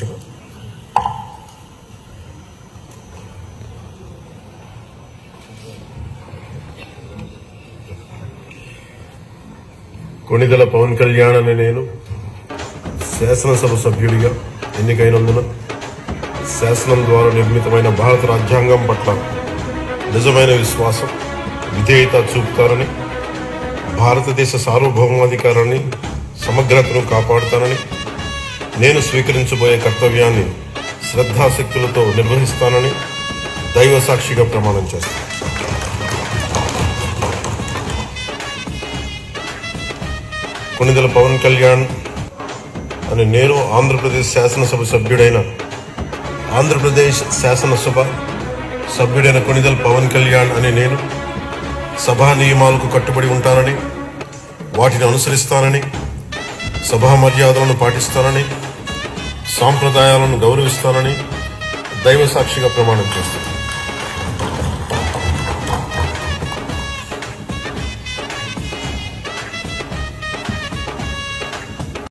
చెప్పు. కొణిదెల పవన్ కళ్యాణ్ అనే నేను శాసనసభ సభ్యుడిగా ఎన్నికైనందున శాసనం ద్వారా నిర్మితమైన భారత రాజ్యాంగం పట్ల నిజమైన విశ్వాసం, విధేయత చూపుతారని, భారతదేశ సార్వభౌమాధికారాన్ని, సమగ్రతను కాపాడుతానని, నేను స్వీకరించబోయే కర్తవ్యాన్ని శ్రద్ధాశక్తులతో నిర్వహిస్తానని దైవ సాక్షిగా ప్రమాణం చేస్తాను. కొణిదెల పవన్ కళ్యాణ్ అని నేను ఆంధ్రప్రదేశ్ శాసనసభ సభ్యుడైన కొణిదెల పవన్ కళ్యాణ్ అని నేను సభా నియమాలకు కట్టుబడి ఉంటానని, వాటిని అనుసరిస్తానని, సభా మర్యాదలను పాటిస్తానని, సాంప్రదాయాలను గౌరవిస్తానని దైవ సాక్షిగా ప్రమాణం చేస్తాను.